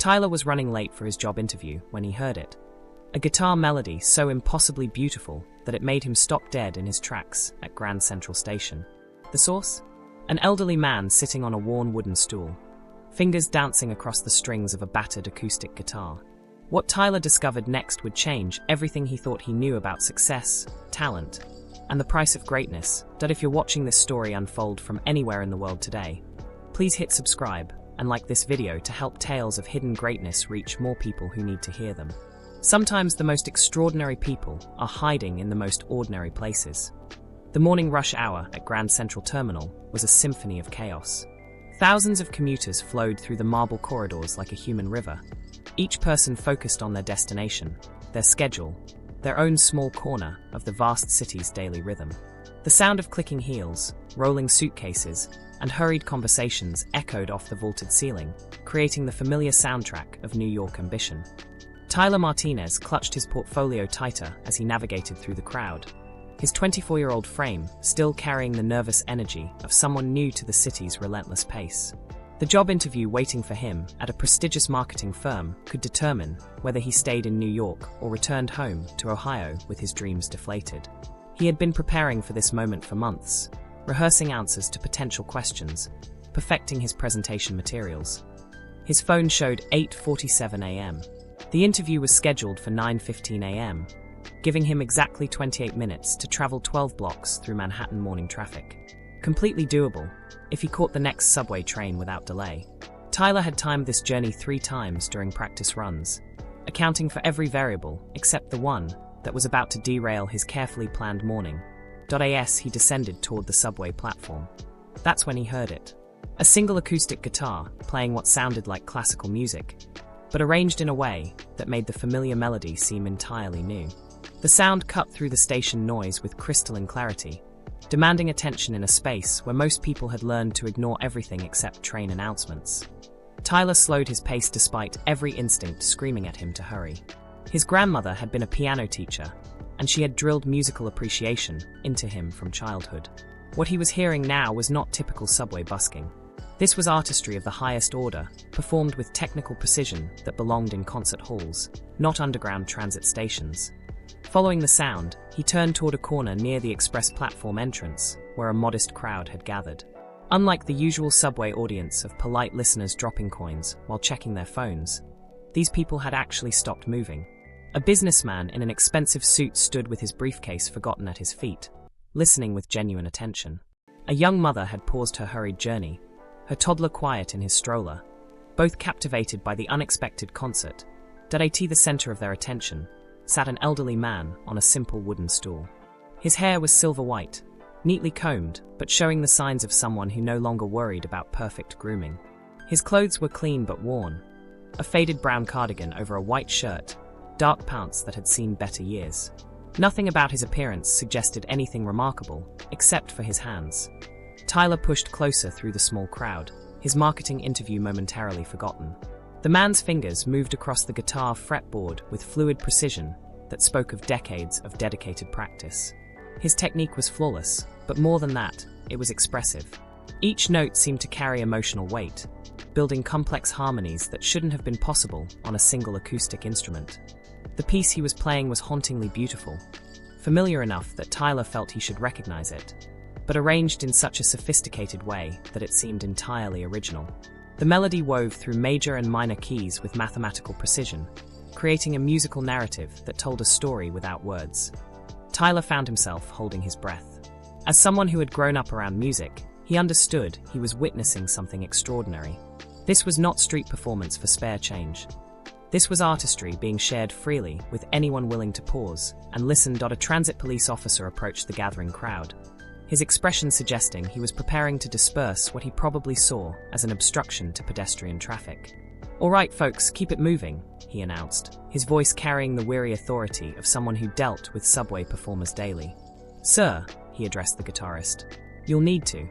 Tyler was running late for his job interview when he heard it. A guitar melody so impossibly beautiful that it made him stop dead in his tracks at Grand Central Station. The source? An elderly man sitting on a worn wooden stool, fingers dancing across the strings of a battered acoustic guitar. What Tyler discovered next would change everything he thought he knew about success, talent, and the price of greatness. If you're watching this story unfold from anywhere in the world today, please hit subscribe and like this video to help tales of hidden greatness reach more people who need to hear them. Sometimes the most extraordinary people are hiding in the most ordinary places. The morning rush hour at Grand Central Terminal was a symphony of chaos. Thousands of commuters flowed through the marble corridors like a human river, each person focused on their destination, their schedule, their own small corner of the vast city's daily rhythm. The sound of clicking heels, rolling suitcases, and hurried conversations echoed off the vaulted ceiling, creating the familiar soundtrack of New York ambition. Tyler Martinez clutched his portfolio tighter as he navigated through the crowd, his 24-year-old frame still carrying the nervous energy of someone new to the city's relentless pace. The job interview waiting for him at a prestigious marketing firm could determine whether he stayed in New York or returned home to Ohio with his dreams deflated. He had been preparing for this moment for months, rehearsing answers to potential questions, perfecting his presentation materials. His phone showed 8:47 a.m. The interview was scheduled for 9:15 a.m., giving him exactly 28 minutes to travel 12 blocks through Manhattan morning traffic. Completely doable, if he caught the next subway train without delay. Tyler had timed this journey 3 times during practice runs, accounting for every variable except the one that was about to derail his carefully planned morning. As he descended toward the subway platform. That's when he heard it. A single acoustic guitar playing what sounded like classical music, but arranged in a way that made the familiar melody seem entirely new. The sound cut through the station noise with crystalline clarity, demanding attention in a space where most people had learned to ignore everything except train announcements. Tyler slowed his pace despite every instinct screaming at him to hurry. His grandmother had been a piano teacher, and she had drilled musical appreciation into him from childhood. What he was hearing now was not typical subway busking. This was artistry of the highest order, performed with technical precision that belonged in concert halls, not underground transit stations. Following the sound, he turned toward a corner near the express platform entrance, where a modest crowd had gathered. Unlike the usual subway audience of polite listeners dropping coins while checking their phones, these people had actually stopped moving. A businessman in an expensive suit stood with his briefcase forgotten at his feet, listening with genuine attention. A young mother had paused her hurried journey, her toddler quiet in his stroller, both captivated by the unexpected concert. At the center of their attention sat an elderly man on a simple wooden stool. His hair was silver white, neatly combed, but showing the signs of someone who no longer worried about perfect grooming. His clothes were clean but worn, a faded brown cardigan over a white shirt, dark pants that had seen better years. Nothing about his appearance suggested anything remarkable, except for his hands. Tyler pushed closer through the small crowd, his marketing interview momentarily forgotten. The man's fingers moved across the guitar fretboard with fluid precision that spoke of decades of dedicated practice. His technique was flawless, but more than that, it was expressive. Each note seemed to carry emotional weight, building complex harmonies that shouldn't have been possible on a single acoustic instrument. The piece he was playing was hauntingly beautiful, familiar enough that Tyler felt he should recognize it, but arranged in such a sophisticated way that it seemed entirely original. The melody wove through major and minor keys with mathematical precision, creating a musical narrative that told a story without words. Tyler found himself holding his breath. As someone who had grown up around music, he understood he was witnessing something extraordinary. This was not street performance for spare change. This was artistry being shared freely with anyone willing to pause and listen. A transit police officer approached the gathering crowd, his expression suggesting he was preparing to disperse what he probably saw as an obstruction to pedestrian traffic. "All right, folks, keep it moving," he announced, his voice carrying the weary authority of someone who dealt with subway performers daily. "Sir," he addressed the guitarist, "you'll need to."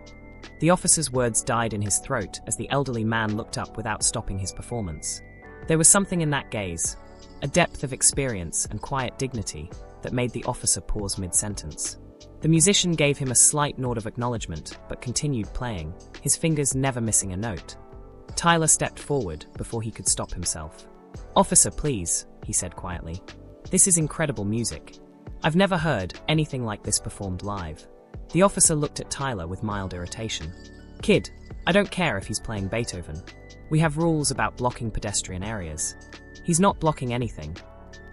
The officer's words died in his throat as the elderly man looked up without stopping his performance. There was something in that gaze, a depth of experience and quiet dignity that made the officer pause mid-sentence. The musician gave him a slight nod of acknowledgement but continued playing, his fingers never missing a note. Tyler stepped forward before he could stop himself. "Officer, please," he said quietly. "This is incredible music. I've never heard anything like this performed live." The officer looked at Tyler with mild irritation. "Kid, I don't care if he's playing Beethoven. We have rules about blocking pedestrian areas." "He's not blocking anything,"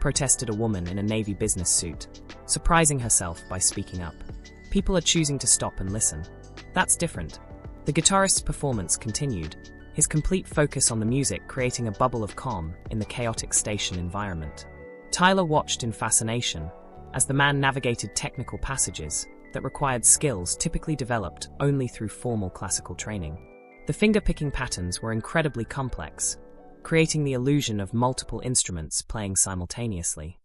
protested a woman in a navy business suit, surprising herself by speaking up. "People are choosing to stop and listen. That's different." The guitarist's performance continued, his complete focus on the music creating a bubble of calm in the chaotic station environment. Tyler watched in fascination as the man navigated technical passages that required skills typically developed only through formal classical training. The finger-picking patterns were incredibly complex, creating the illusion of multiple instruments playing simultaneously.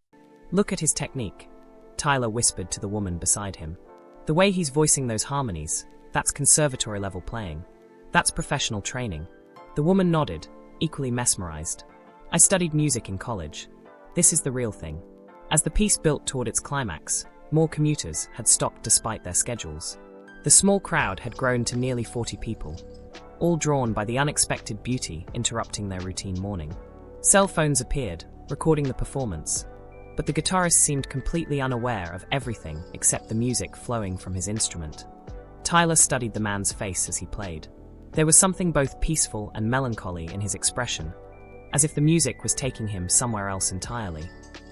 "Look at his technique," Tyler whispered to the woman beside him. "The way he's voicing those harmonies, that's conservatory-level playing. That's professional training." The woman nodded, equally mesmerized. "I studied music in college. This is the real thing." As the piece built toward its climax, more commuters had stopped despite their schedules. The small crowd had grown to nearly 40 people, all drawn by the unexpected beauty interrupting their routine morning. Cell phones appeared, recording the performance, but the guitarist seemed completely unaware of everything except the music flowing from his instrument. Tyler studied the man's face as he played. There was something both peaceful and melancholy in his expression, as if the music was taking him somewhere else entirely.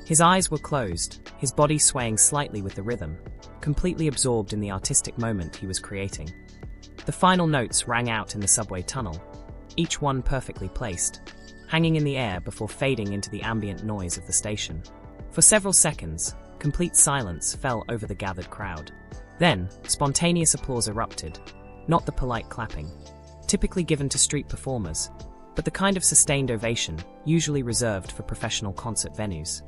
His eyes were closed, his body swaying slightly with the rhythm, completely absorbed in the artistic moment he was creating. The final notes rang out in the subway tunnel, each one perfectly placed, hanging in the air before fading into the ambient noise of the station. For several seconds, complete silence fell over the gathered crowd. Then, spontaneous applause erupted, not the polite clapping, typically given to street performers, but the kind of sustained ovation usually reserved for professional concert venues.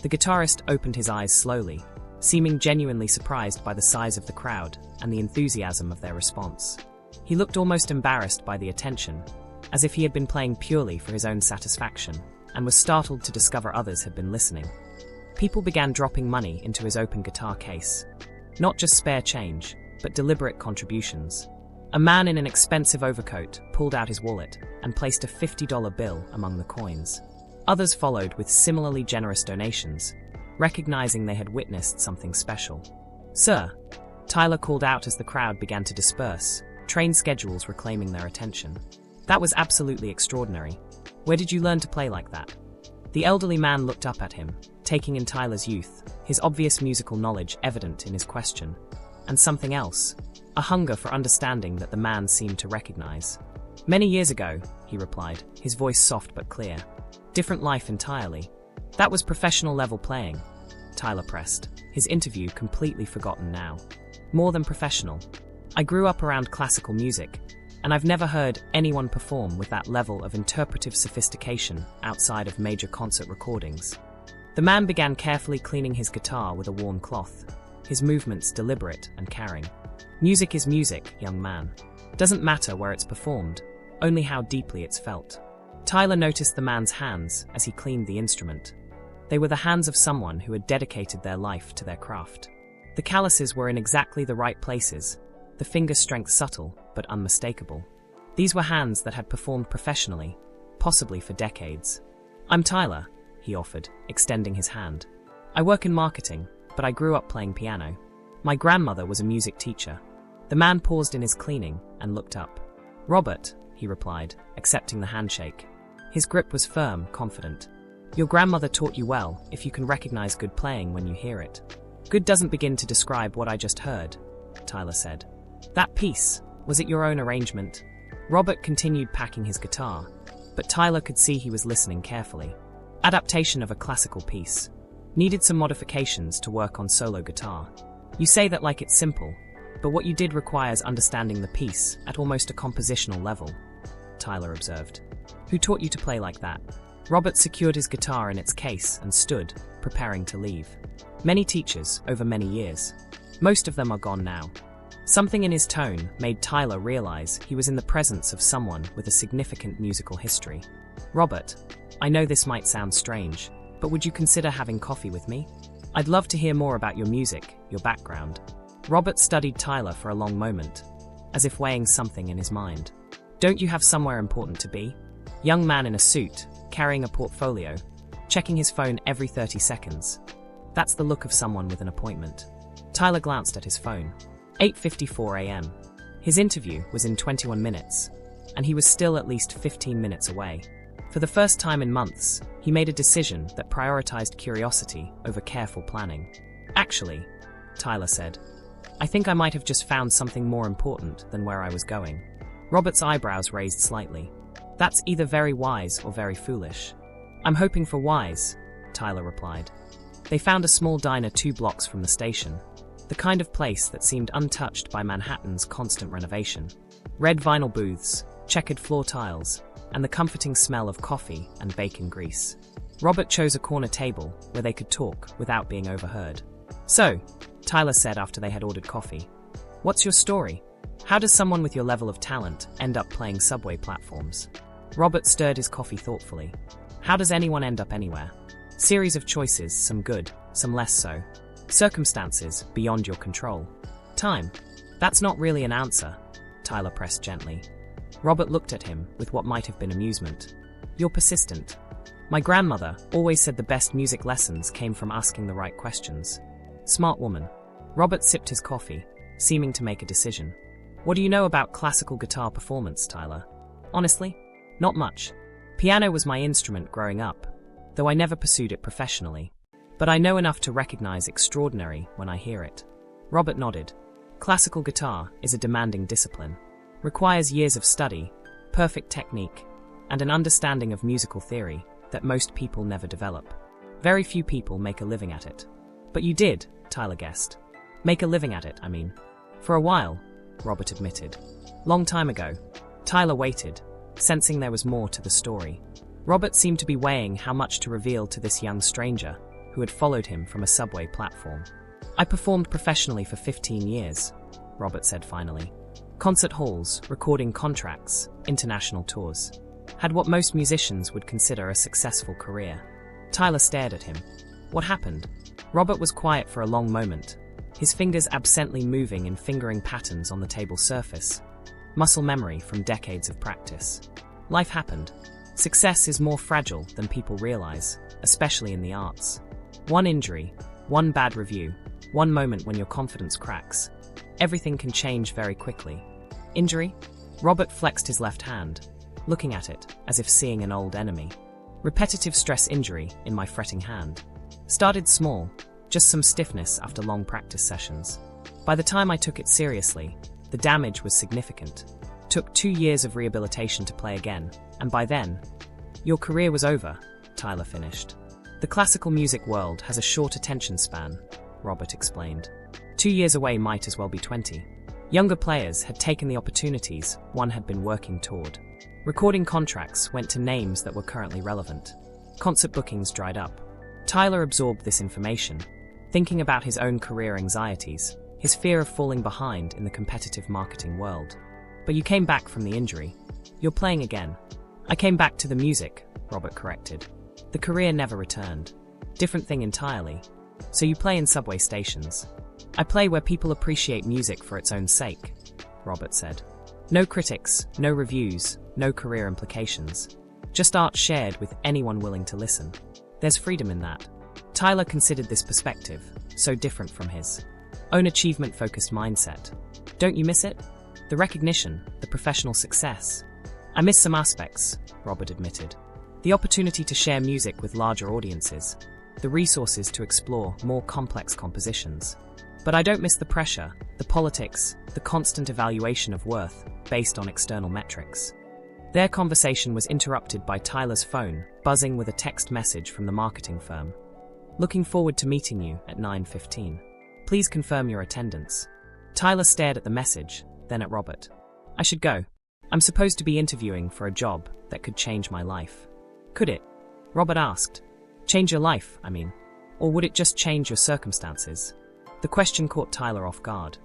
The guitarist opened his eyes slowly, seeming genuinely surprised by the size of the crowd and the enthusiasm of their response. He looked almost embarrassed by the attention, as if he had been playing purely for his own satisfaction, and was startled to discover others had been listening. People began dropping money into his open guitar case. Not just spare change, but deliberate contributions. A man in an expensive overcoat pulled out his wallet and placed a $50 bill among the coins. Others followed with similarly generous donations, recognizing they had witnessed something special. "Sir," Tyler called out as the crowd began to disperse, train schedules reclaiming their attention. "That was absolutely extraordinary. Where did you learn to play like that?" The elderly man looked up at him, taking in Tyler's youth, his obvious musical knowledge evident in his question, and something else, a hunger for understanding that the man seemed to recognize. "Many years ago," he replied, his voice soft but clear. "Different life entirely." "That was professional-level playing," Tyler pressed, his interview completely forgotten now. "More than professional. I grew up around classical music, and I've never heard anyone perform with that level of interpretive sophistication outside of major concert recordings." The man began carefully cleaning his guitar with a worn cloth, his movements deliberate and caring. "Music is music, young man. Doesn't matter where it's performed, only how deeply it's felt." Tyler noticed the man's hands as he cleaned the instrument. They were the hands of someone who had dedicated their life to their craft. The calluses were in exactly the right places, the finger strength subtle but unmistakable. These were hands that had performed professionally, possibly for decades. "I'm Tyler," he offered, extending his hand. "I work in marketing, but I grew up playing piano. My grandmother was a music teacher." The man paused in his cleaning and looked up. "Robert," he replied, accepting the handshake. His grip was firm, confident. "Your grandmother taught you well if you can recognize good playing when you hear it." "Good doesn't begin to describe what I just heard," Tyler said. "That piece, was it your own arrangement?" Robert continued packing his guitar, but Tyler could see he was listening carefully. "Adaptation of a classical piece. Needed some modifications to work on solo guitar. You say that like it's simple, but what you did requires understanding the piece at almost a compositional level," Tyler observed. "Who taught you to play like that?" Robert secured his guitar in its case and stood, preparing to leave. "Many teachers, over many years. Most of them are gone now." Something in his tone made Tyler realize he was in the presence of someone with a significant musical history. "Robert, I know this might sound strange, but would you consider having coffee with me? I'd love to hear more about your music, your background." Robert studied Tyler for a long moment, as if weighing something in his mind. Don't you have somewhere important to be? Young man in a suit, carrying a portfolio, checking his phone every 30 seconds. That's the look of someone with an appointment. Tyler glanced at his phone. 8:54 a.m. His interview was in 21 minutes, and he was still at least 15 minutes away. For the first time in months, he made a decision that prioritized curiosity over careful planning. Actually, Tyler said, I think I might have just found something more important than where I was going. Robert's eyebrows raised slightly. That's either very wise or very foolish. I'm hoping for wise, Tyler replied. They found a small diner 2 blocks from the station, the kind of place that seemed untouched by Manhattan's constant renovation. Red vinyl booths, checkered floor tiles, and the comforting smell of coffee and bacon grease. Robert chose a corner table where they could talk without being overheard. So, Tyler said after they had ordered coffee, what's your story? How does someone with your level of talent end up playing subway platforms? Robert stirred his coffee thoughtfully. How does anyone end up anywhere? Series of choices, some good, some less so. Circumstances beyond your control. Time. That's not really an answer, Tyler pressed gently. Robert looked at him with what might have been amusement. You're persistent. My grandmother always said the best music lessons came from asking the right questions. Smart woman. Robert sipped his coffee, seeming to make a decision. What do you know about classical guitar performance, Tyler? Honestly, not much. Piano was my instrument growing up, though I never pursued it professionally. But I know enough to recognize extraordinary when I hear it. Robert nodded. Classical guitar is a demanding discipline. Requires years of study, perfect technique, and an understanding of musical theory that most people never develop. Very few people make a living at it. But you did, Tyler guessed. Make a living at it, I mean. For a while, Robert admitted. Long time ago. Tyler waited, sensing there was more to the story. Robert seemed to be weighing how much to reveal to this young stranger who had followed him from a subway platform. I performed professionally for 15 years, Robert said finally. Concert halls, recording contracts, international tours. Had what most musicians would consider a successful career. Tyler stared at him. What happened? Robert was quiet for a long moment, his fingers absently moving in fingering patterns on the table surface. Muscle memory from decades of practice. Life happened. Success is more fragile than people realize, especially in the arts. One injury, one bad review, one moment when your confidence cracks. Everything can change very quickly. Injury? Robert flexed his left hand, looking at it as if seeing an old enemy. Repetitive stress injury in my fretting hand. Started small, just some stiffness after long practice sessions. By the time I took it seriously, the damage was significant. Took 2 years of rehabilitation to play again, and by then, your career was over, Tyler finished. The classical music world has a short attention span, Robert explained. 2 years away might as well be 20. Younger players had taken the opportunities one had been working toward. Recording contracts went to names that were currently relevant. Concert bookings dried up. Tyler absorbed this information, thinking about his own career anxieties, his fear of falling behind in the competitive marketing world. But you came back from the injury. You're playing again. I came back to the music, Robert corrected. The career never returned. Different thing entirely. So you play in subway stations. I play where people appreciate music for its own sake, Robert said. No critics, no reviews, no career implications. Just art shared with anyone willing to listen. There's freedom in that. Tyler considered this perspective, so different from his own achievement-focused mindset. Don't you miss it? The recognition, the professional success. I miss some aspects, Robert admitted. The opportunity to share music with larger audiences, the resources to explore more complex compositions. But I don't miss the pressure, the politics, the constant evaluation of worth based on external metrics. Their conversation was interrupted by Tyler's phone, buzzing with a text message from the marketing firm. Looking forward to meeting you at 9:15. Please confirm your attendance. Tyler stared at the message, then at Robert. I should go. I'm supposed to be interviewing for a job that could change my life. Could it? Robert asked. Change your life, I mean. Or would it just change your circumstances? The question caught Tyler off guard.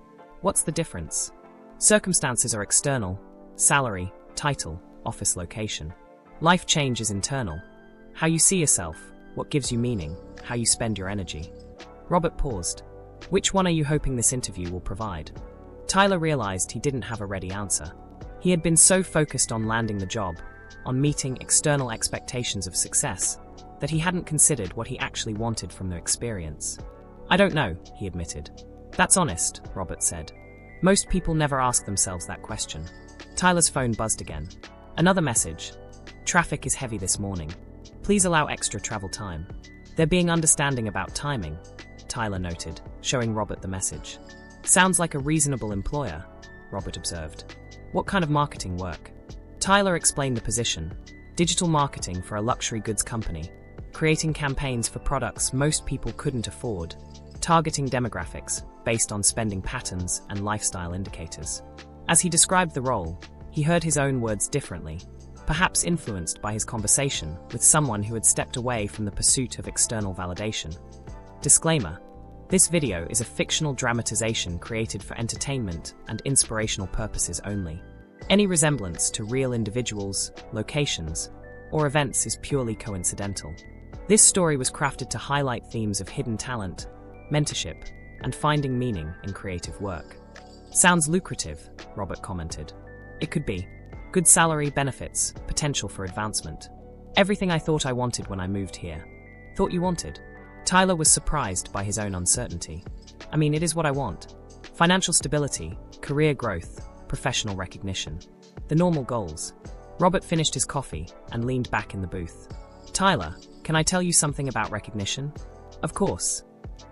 What's the difference? Circumstances are external. Salary, title, office location. Life change is internal. How you see yourself, what gives you meaning, how you spend your energy. Robert paused. Which one are you hoping this interview will provide? Tyler realized he didn't have a ready answer. He had been so focused on landing the job, on meeting external expectations of success, that he hadn't considered what he actually wanted from the experience. "I don't know," he admitted. "That's honest," Robert said. "Most people never ask themselves that question." Tyler's phone buzzed again. Another message. "Traffic is heavy this morning. Please allow extra travel time." "They're being understanding about timing," Tyler noted, showing Robert the message. "Sounds like a reasonable employer," Robert observed. "What kind of marketing work?" Tyler explained the position. Digital marketing for a luxury goods company, creating campaigns for products most people couldn't afford, targeting demographics based on spending patterns and lifestyle indicators. As he described the role, he heard his own words differently, perhaps influenced by his conversation with someone who had stepped away from the pursuit of external validation. Disclaimer: this video is a fictional dramatization created for entertainment and inspirational purposes only. Any resemblance to real individuals, locations, or events is purely coincidental. This story was crafted to highlight themes of hidden talent, mentorship, and finding meaning in creative work. "Sounds lucrative," Robert commented. "It could be. Good salary, benefits, potential for advancement. Everything I thought I wanted when I moved here." "Thought you wanted?" Tyler was surprised by his own uncertainty. "I mean, it is what I want. Financial stability, career growth, professional recognition. The normal goals." Robert finished his coffee and leaned back in the booth. "Tyler, can I tell you something about recognition?" "Of course.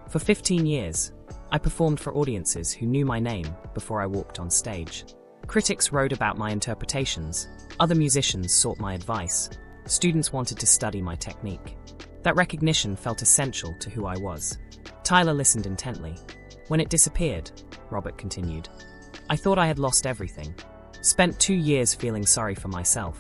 For 15 years, I performed for audiences who knew my name before I walked on stage. Critics wrote about my interpretations, other musicians sought my advice, students wanted to study my technique. That recognition felt essential to who I was." Tyler listened intently. "When it disappeared," Robert continued, "I thought I had lost everything. Spent 2 years feeling sorry for myself,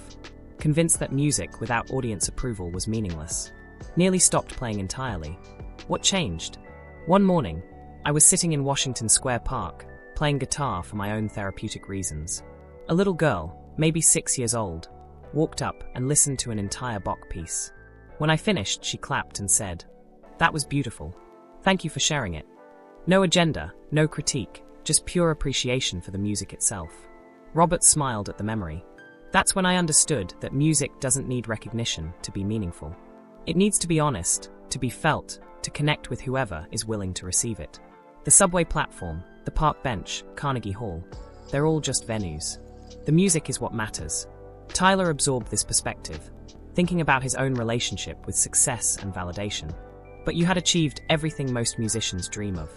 convinced that music without audience approval was meaningless. Nearly stopped playing entirely. What changed? One morning, I was sitting in Washington Square Park, playing guitar for my own therapeutic reasons. A little girl, maybe 6 years old, walked up and listened to an entire Bach piece. When I finished, she clapped and said, 'That was beautiful. Thank you for sharing it.' No agenda, no critique, just pure appreciation for the music itself." Robert smiled at the memory. "That's when I understood that music doesn't need recognition to be meaningful. It needs to be honest, to be felt, to connect with whoever is willing to receive it. The subway platform, the park bench, Carnegie Hall, they're all just venues. The music is what matters." Tyler absorbed this perspective, thinking about his own relationship with success and validation. "But you had achieved everything most musicians dream of.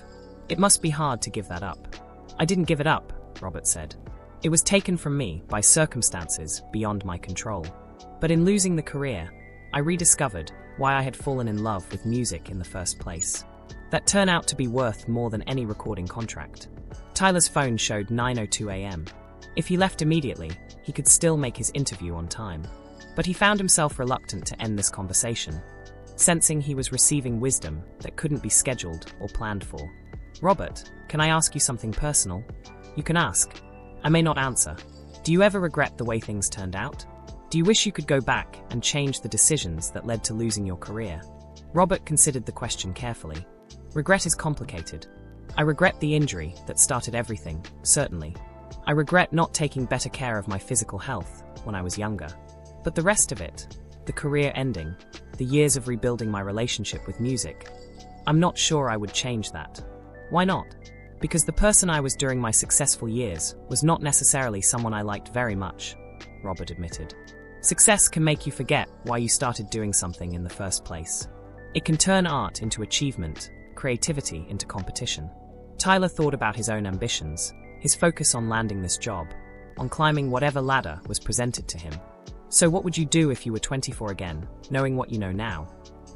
It must be hard to give that up." "I didn't give it up," Robert said. "It was taken from me by circumstances beyond my control. But in losing the career, I rediscovered why I had fallen in love with music in the first place. That turned out to be worth more than any recording contract." Tyler's phone showed 9:02 a.m. If he left immediately, he could still make his interview on time. But he found himself reluctant to end this conversation, sensing he was receiving wisdom that couldn't be scheduled or planned for. "Robert, can I ask you something personal?" "You can ask. I may not answer. Do you ever regret the way things turned out? Do you wish you could go back and change the decisions that led to losing your career?" Robert considered the question carefully. "Regret is complicated. I regret the injury that started everything, certainly. I regret not taking better care of my physical health when I was younger. But the rest of it, the career ending, the years of rebuilding my relationship with music, I'm not sure I would change that." "Why not?" "Because the person I was during my successful years was not necessarily someone I liked very much," Robert admitted. "Success can make you forget why you started doing something in the first place. It can turn art into achievement, creativity into competition." Tyler thought about his own ambitions, his focus on landing this job, on climbing whatever ladder was presented to him. "So what would you do if you were 24 again, knowing what you know now?"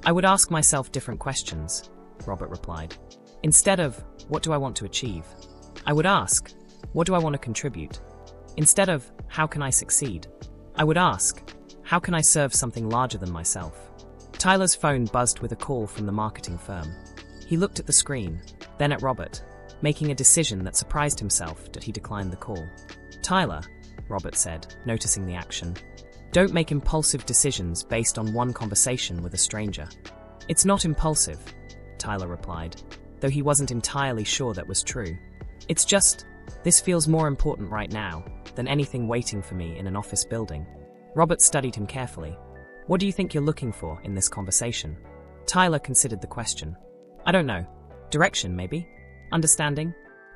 "I would ask myself different questions," Robert replied. "Instead of, what do I want to achieve? I would ask, what do I want to contribute? Instead of, how can I succeed? I would ask, how can I serve something larger than myself?" Tyler's phone buzzed with a call from the marketing firm. He looked at the screen, then at Robert, making a decision that surprised himself that he declined the call. "Tyler," Robert said, noticing the action, "don't make impulsive decisions based on one conversation with a stranger." "It's not impulsive," Tyler replied, though he wasn't entirely sure that was true. "It's just, this feels more important right now, than anything waiting for me in an office building. Robert studied him carefully. What do you think you're looking for in this conversation? Tyler considered the question. I don't know. Direction, maybe? Understanding?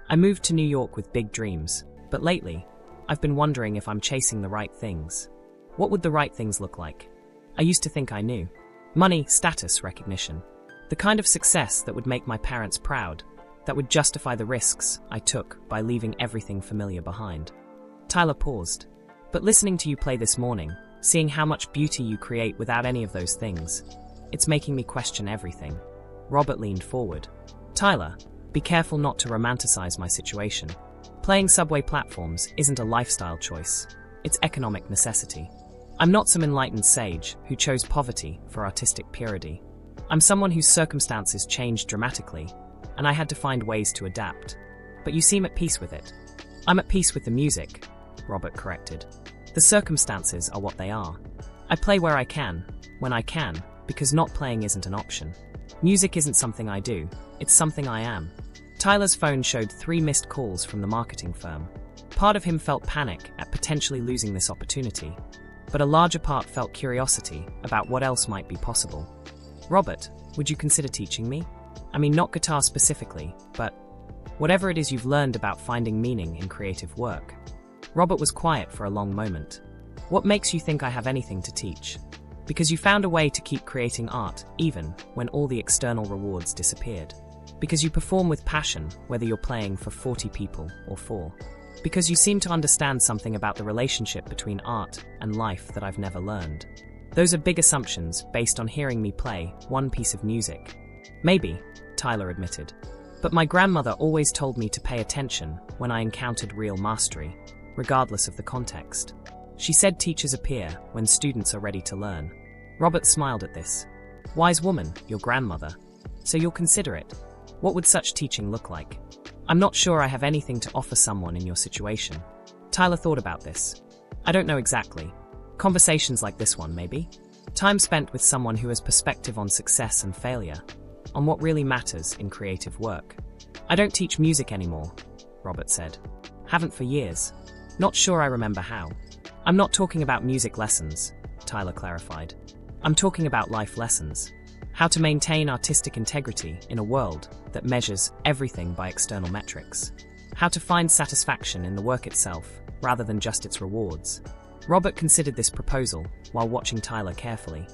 I moved to New York with big dreams, but lately, I've been wondering if I'm chasing the right things. What would the right things look like? I used to think I knew. Money, status, recognition. The kind of success that would make my parents proud, that would justify the risks I took by leaving everything familiar behind. Tyler paused. But listening to you play this morning, seeing how much beauty you create without any of those things, it's making me question everything. Robert leaned forward. Tyler, be careful not to romanticize my situation. Playing subway platforms isn't a lifestyle choice. It's economic necessity. I'm not some enlightened sage who chose poverty for artistic purity. I'm someone whose circumstances changed dramatically, and I had to find ways to adapt. But you seem at peace with it. I'm at peace with the music, Robert corrected. The circumstances are what they are. I play where I can, when I can, because not playing isn't an option. Music isn't something I do, it's something I am. Tyler's phone showed 3 missed calls from the marketing firm. Part of him felt panic at potentially losing this opportunity, but a larger part felt curiosity about what else might be possible. Robert, would you consider teaching me? I mean, not guitar specifically, but whatever it is you've learned about finding meaning in creative work. Robert was quiet for a long moment. What makes you think I have anything to teach? Because you found a way to keep creating art, even when all the external rewards disappeared. Because you perform with passion, whether you're playing for 40 people or 4. Because you seem to understand something about the relationship between art and life that I've never learned. Those are big assumptions based on hearing me play one piece of music. Maybe, Tyler admitted. But my grandmother always told me to pay attention when I encountered real mastery, regardless of the context. She said teachers appear when students are ready to learn. Robert smiled at this. Wise woman, your grandmother. So you'll consider it. What would such teaching look like? I'm not sure I have anything to offer someone in your situation. Tyler thought about this. I don't know exactly. Conversations like this one, maybe? Time spent with someone who has perspective on success and failure, on what really matters in creative work. I don't teach music anymore, Robert said. Haven't for years. Not sure I remember how. I'm not talking about music lessons, Tyler clarified. I'm talking about life lessons. How to maintain artistic integrity in a world that measures everything by external metrics. How to find satisfaction in the work itself, rather than just its rewards. Robert considered this proposal while watching Tyler carefully.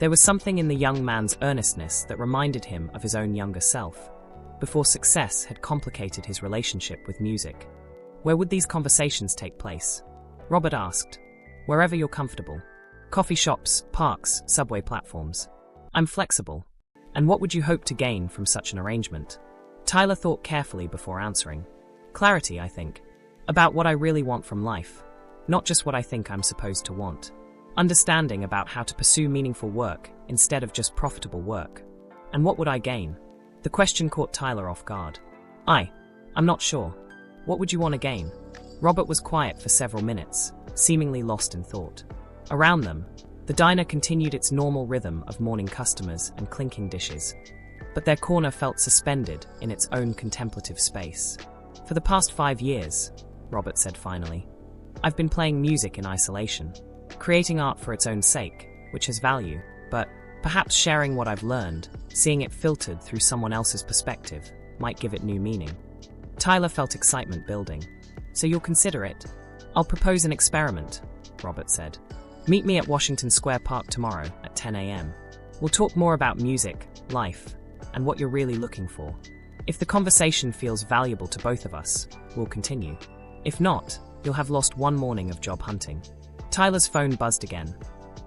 There was something in the young man's earnestness that reminded him of his own younger self, before success had complicated his relationship with music. Where would these conversations take place? Robert asked. Wherever you're comfortable. Coffee shops, parks, subway platforms. I'm flexible. And what would you hope to gain from such an arrangement? Tyler thought carefully before answering. Clarity, I think. About what I really want from life. Not just what I think I'm supposed to want. Understanding about how to pursue meaningful work instead of just profitable work. And what would I gain? The question caught Tyler off guard. I'm not sure. What would you want to gain? Robert was quiet for several minutes, seemingly lost in thought. Around them, the diner continued its normal rhythm of morning customers and clinking dishes, but their corner felt suspended in its own contemplative space. For the past 5 years, Robert said finally, I've been playing music in isolation, creating art for its own sake, which has value, but perhaps sharing what I've learned, seeing it filtered through someone else's perspective, might give it new meaning. Tyler felt excitement building. So you'll consider it? I'll propose an experiment, Robert said. Meet me at Washington Square Park tomorrow at 10 a.m. We'll talk more about music, life, and what you're really looking for. If the conversation feels valuable to both of us, we'll continue. If not, you'll have lost one morning of job hunting. Tyler's phone buzzed again.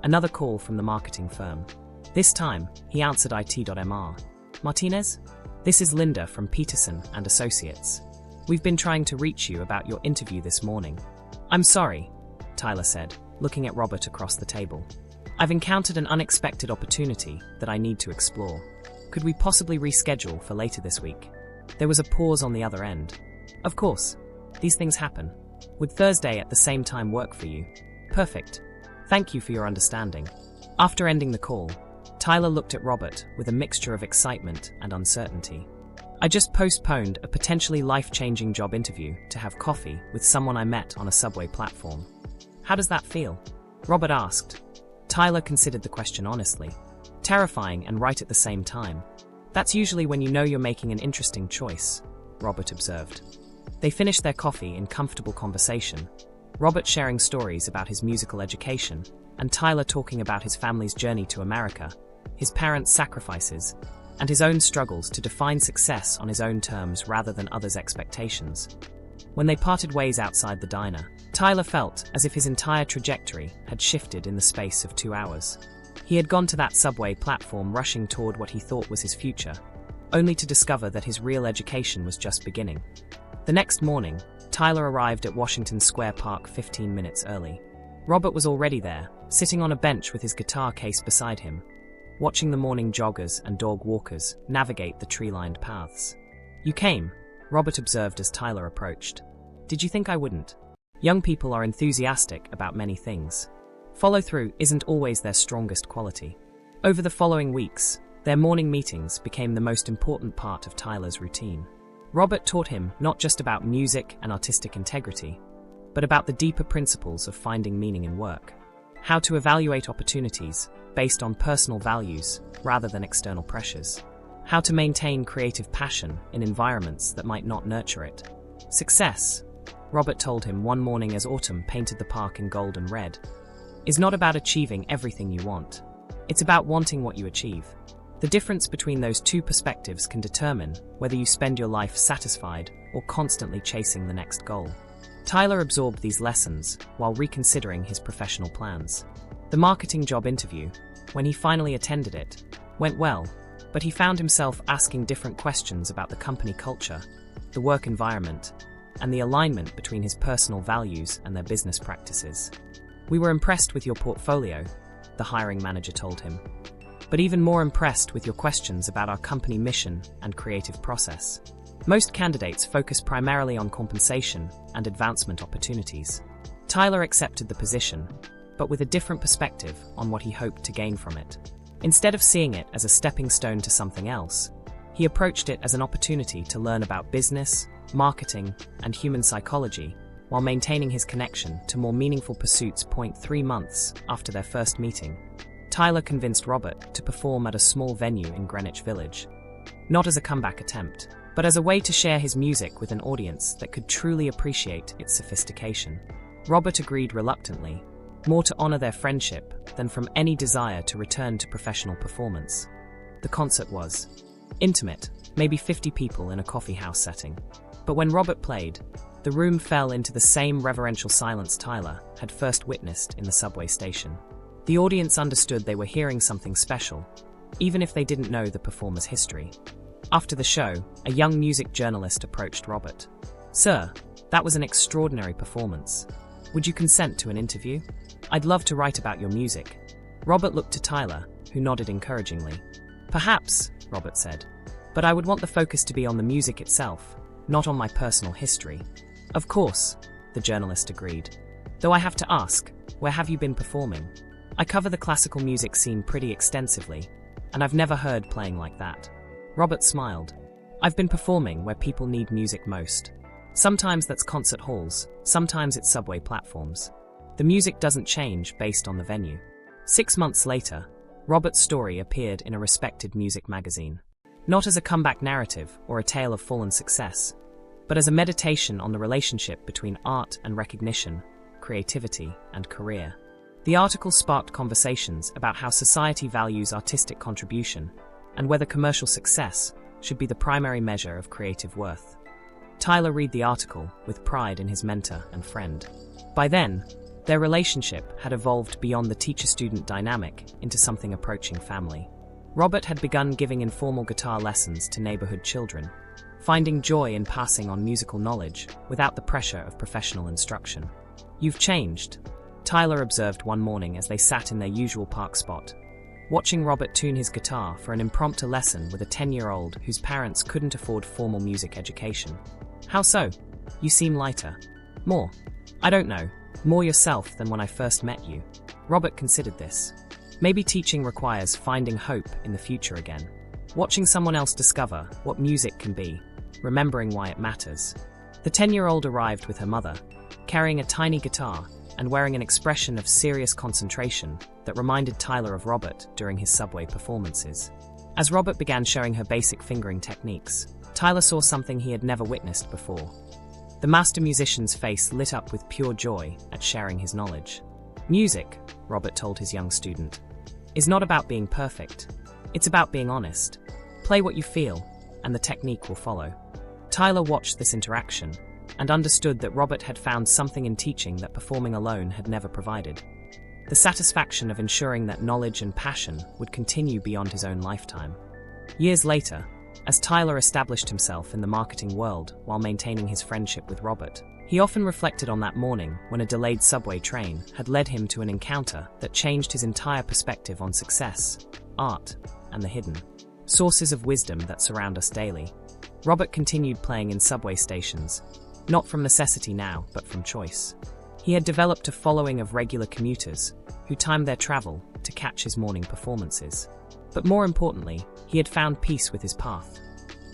Another call from the marketing firm. This time, he answered IT.Mr. Martinez? This is Linda from Peterson and Associates. We've been trying to reach you about your interview this morning. I'm sorry, Tyler said, looking at Robert across the table. I've encountered an unexpected opportunity that I need to explore. Could we possibly reschedule for later this week? There was a pause on the other end. Of course. These things happen. Would Thursday at the same time work for you? Perfect. Thank you for your understanding. After ending the call, Tyler looked at Robert with a mixture of excitement and uncertainty. I just postponed a potentially life-changing job interview to have coffee with someone I met on a subway platform. How does that feel? Robert asked. Tyler considered the question honestly. Terrifying and right at the same time. That's usually when you know you're making an interesting choice, Robert observed. They finished their coffee in comfortable conversation, Robert sharing stories about his musical education, and Tyler talking about his family's journey to America, his parents' sacrifices, and his own struggles to define success on his own terms rather than others' expectations. When they parted ways outside the diner, Tyler felt as if his entire trajectory had shifted in the space of 2 hours. He had gone to that subway platform rushing toward what he thought was his future, only to discover that his real education was just beginning. The next morning, Tyler arrived at Washington Square Park 15 minutes early. Robert was already there, sitting on a bench with his guitar case beside him, watching the morning joggers and dog walkers navigate the tree-lined paths. You came, Robert observed as Tyler approached. Did you think I wouldn't? Young people are enthusiastic about many things. Follow-through isn't always their strongest quality. Over the following weeks, their morning meetings became the most important part of Tyler's routine. Robert taught him not just about music and artistic integrity, but about the deeper principles of finding meaning in work. How to evaluate opportunities based on personal values rather than external pressures. How to maintain creative passion in environments that might not nurture it. Success, Robert told him one morning as autumn painted the park in gold and red, is not about achieving everything you want. It's about wanting what you achieve. The difference between those two perspectives can determine whether you spend your life satisfied or constantly chasing the next goal. Tyler absorbed these lessons while reconsidering his professional plans. The marketing job interview, when he finally attended it, went well, but he found himself asking different questions about the company culture, the work environment, and the alignment between his personal values and their business practices. We were impressed with your portfolio, the hiring manager told him, but even more impressed with your questions about our company mission and creative process. Most candidates focus primarily on compensation and advancement opportunities. Tyler accepted the position, but with a different perspective on what he hoped to gain from it. Instead of seeing it as a stepping stone to something else, he approached it as an opportunity to learn about business, marketing, and human psychology while maintaining his connection to more meaningful pursuits. 3 months after their first meeting, Tyler convinced Robert to perform at a small venue in Greenwich Village. Not as a comeback attempt, but as a way to share his music with an audience that could truly appreciate its sophistication. Robert agreed reluctantly, more to honor their friendship than from any desire to return to professional performance. The concert was intimate, maybe 50 people in a coffee house setting. But when Robert played, the room fell into the same reverential silence Tyler had first witnessed in the subway station. The audience understood they were hearing something special, even if they didn't know the performer's history. After the show, a young music journalist approached Robert. "Sir, that was an extraordinary performance. Would you consent to an interview? I'd love to write about your music." Robert looked to Tyler, who nodded encouragingly. "Perhaps," Robert said, "but I would want the focus to be on the music itself, not on my personal history." "Of course," the journalist agreed. "Though I have to ask, where have you been performing? I cover the classical music scene pretty extensively, and I've never heard playing like that." Robert smiled. "I've been performing where people need music most. Sometimes that's concert halls, sometimes it's subway platforms. The music doesn't change based on the venue." 6 months later, Robert's story appeared in a respected music magazine. Not as a comeback narrative or a tale of fallen success, but as a meditation on the relationship between art and recognition, creativity and career. The article sparked conversations about how society values artistic contribution and whether commercial success should be the primary measure of creative worth. Tyler read the article with pride in his mentor and friend. By then, their relationship had evolved beyond the teacher-student dynamic into something approaching family. Robert had begun giving informal guitar lessons to neighborhood children, finding joy in passing on musical knowledge without the pressure of professional instruction. "You've changed," Tyler observed one morning as they sat in their usual park spot, watching Robert tune his guitar for an impromptu lesson with a 10-year-old whose parents couldn't afford formal music education. "How so? You seem lighter." "More. I don't know. More yourself than when I first met you." Robert considered this. Maybe teaching requires finding hope in the future again. watching someone else discover what music can be, remembering why it matters. The 10-year-old arrived with her mother, carrying a tiny guitar and wearing an expression of serious concentration that reminded Tyler of Robert during his subway performances. As Robert began showing her basic fingering techniques, Tyler saw something he had never witnessed before. The master musician's face lit up with pure joy at sharing his knowledge. Music, Robert told his young student, is not about being perfect. It's about being honest. Play what you feel, and the technique will follow. Tyler watched this interaction and understood that Robert had found something in teaching that performing alone had never provided. The satisfaction of ensuring that knowledge and passion would continue beyond his own lifetime. Years later, as Tyler established himself in the marketing world while maintaining his friendship with Robert, he often reflected on that morning when a delayed subway train had led him to an encounter that changed his entire perspective on success, art, and the hidden sources of wisdom that surround us daily. Robert continued playing in subway stations, not from necessity now, but from choice. He had developed a following of regular commuters who timed their travel to catch his morning performances. But more importantly, he had found peace with his path,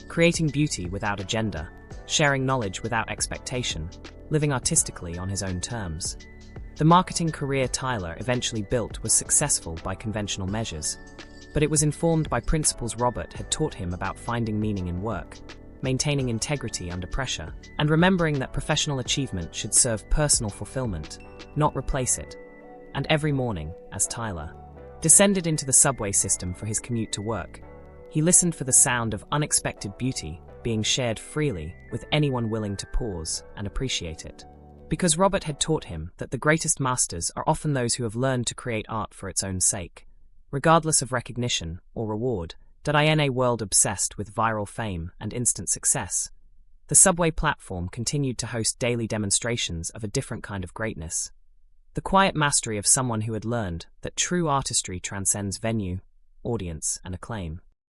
creating beauty without agenda, sharing knowledge without expectation, living artistically on his own terms. The marketing career Tyler eventually built was successful by conventional measures, but it was informed by principles Robert had taught him about finding meaning in work, maintaining integrity under pressure, and remembering that professional achievement should serve personal fulfillment, not replace it. And every morning, as Tyler descended into the subway system for his commute to work, he listened for the sound of unexpected beauty being shared freely with anyone willing to pause and appreciate it. Because Robert had taught him that the greatest masters are often those who have learned to create art for its own sake, regardless of recognition or reward. In a world obsessed with viral fame and instant success, the subway platform continued to host daily demonstrations of a different kind of greatness. The quiet mastery of someone who had learned that true artistry transcends venue, audience, and acclaim.